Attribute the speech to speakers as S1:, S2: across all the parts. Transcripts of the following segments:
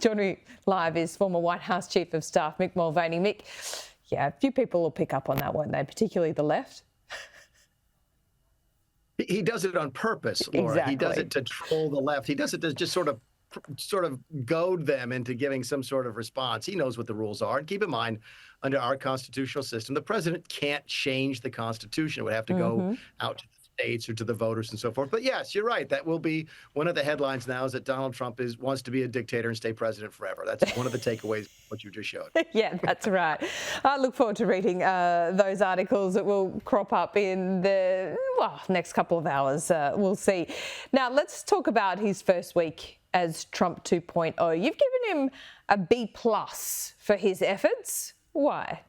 S1: Joining me live is former White House Chief of Staff Mick Mulvaney. Mick, yeah, a few people will pick up on that, won't they? Particularly the left.
S2: He does it on purpose, Laura.
S1: Exactly.
S2: He does it to troll the left. He does it to just sort of goad them into giving some sort of response. He knows what the rules are. And keep in mind, under our constitutional system, the president can't change the Constitution. It would have to go out to the states or to the voters and so forth. But yes, you're right. That will be one of the headlines now, is that Donald Trump wants to be a dictator and stay president forever. That's one of the takeaways of what you just showed.
S1: Yeah, that's right. I look forward to reading those articles that will crop up in the next couple of hours. We'll see. Now, let's talk about his first week as Trump 2.0. You've given him a B+ for his efforts. Why?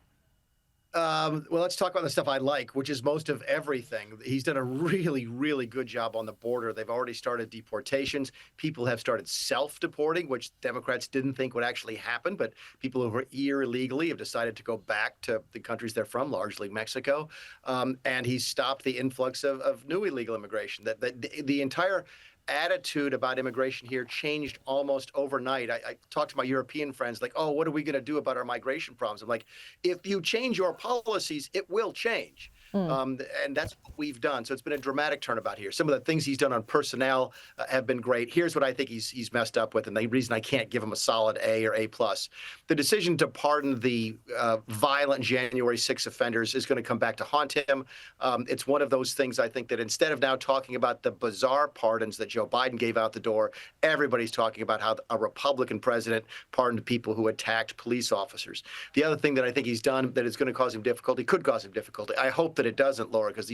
S2: Well, let's talk about the stuff I like, which is most of everything. He's done a really, really good job on the border. They've already started deportations. People have started self-deporting, which Democrats didn't think would actually happen. But people who were here illegally have decided to go back to the countries they're from, largely Mexico. And he's stopped the influx of new illegal immigration. The entire attitude about immigration here changed almost overnight. I talked to my European friends, like, oh, what are we going to do about our migration problems? I'm like, if you change your policies, it will change. And that's what we've done. So it's been a dramatic turnabout here. Some of the things he's done on personnel have been great. Here's what I think he's messed up with, and the reason I can't give him a solid A or A+. The decision to pardon the violent January 6 offenders is going to come back to haunt him. It's one of those things, I think, that instead of now talking about the bizarre pardons that Joe Biden gave out the door, everybody's talking about how a Republican president pardoned people who attacked police officers. The other thing that I think he's done that is going to cause him difficulty, could cause him difficulty, I hope that it doesn't, Laura, because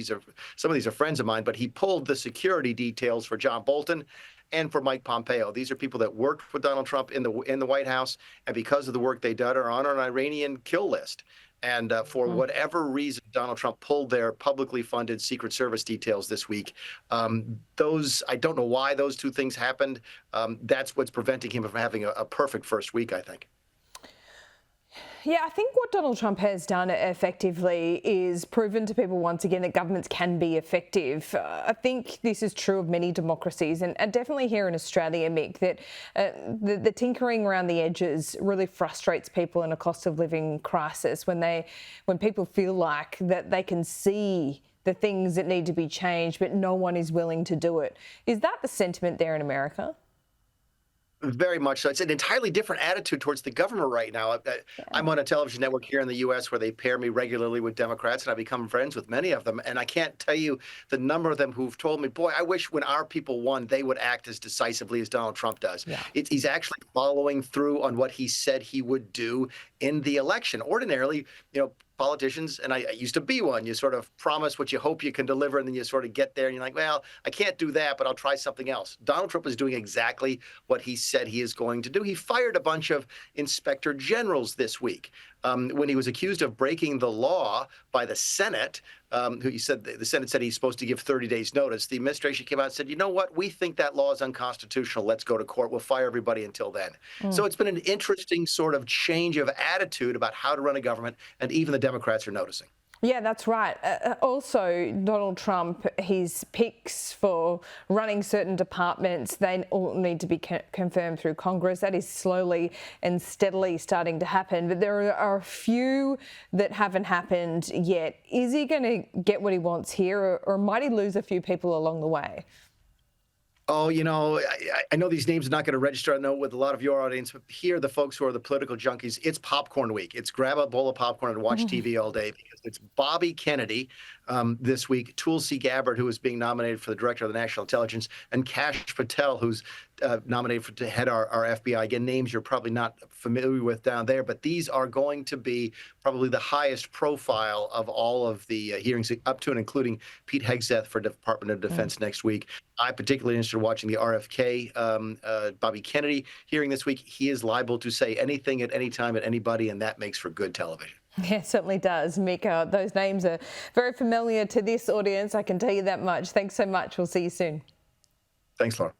S2: some of these are friends of mine, but he pulled the security details for John Bolton and for Mike Pompeo. These are people that worked with Donald Trump in the White House, and because of the work they did, are on an Iranian kill list. And for whatever reason, Donald Trump pulled their publicly funded Secret Service details this week. I don't know why those two things happened. That's what's preventing him from having a perfect first week, I think.
S1: Yeah, I think what Donald Trump has done effectively is proven to people once again that governments can be effective. I think this is true of many democracies, and definitely here in Australia, Mick, that the tinkering around the edges really frustrates people in a cost of living crisis when people feel like that they can see the things that need to be changed, but no one is willing to do it. Is that the sentiment there in America?
S2: Very much so. It's an entirely different attitude towards the government right now. I'm on a television network here in the U.S. where they pair me regularly with Democrats, and I become friends with many of them. And I can't tell you the number of them who've told me, boy, I wish when our people won, they would act as decisively as Donald Trump does. Yeah. He's actually following through on what he said he would do in the election. Ordinarily, politicians, and I used to be one, you sort of promise what you hope you can deliver, and then you sort of get there and you're like, well, I can't do that, but I'll try something else. Donald Trump is doing exactly what he said he is going to do. He fired a bunch of inspector generals this week when he was accused of breaking the law by the Senate. The Senate said he's supposed to give 30 days notice. The administration came out and said, you know what, we think that law is unconstitutional. Let's go to court. We'll fire everybody until then. So it's been an interesting sort of change of attitude about how to run a government, and even the Democrats are noticing.
S1: Yeah, that's right. Also, Donald Trump, his picks for running certain departments, they all need to be confirmed through Congress. That is slowly and steadily starting to happen. But there are a few that haven't happened yet. Is he going to get what he wants here, or might he lose a few people along the way?
S2: Oh, I know these names are not going to register, I know, with a lot of your audience, but here, the folks who are the political junkies, it's popcorn week. It's grab a bowl of popcorn and watch TV all day, because it's Bobby Kennedy this week, Tulsi Gabbard, who is being nominated for the Director of the National Intelligence, and Kash Patel, who's nominated to head our FBI. Again, names you're probably not familiar with down there, but these are going to be probably the highest profile of all of the hearings, up to and including Pete Hegseth for Department of Defense next week. I'm particularly interested in watching the RFK Bobby Kennedy hearing this week. He is liable to say anything at any time at anybody, and that makes for good television.
S1: Yeah, it certainly does, Mick. Those names are very familiar to this audience, I can tell you that much. Thanks so much. We'll see you soon.
S2: Thanks, Laura.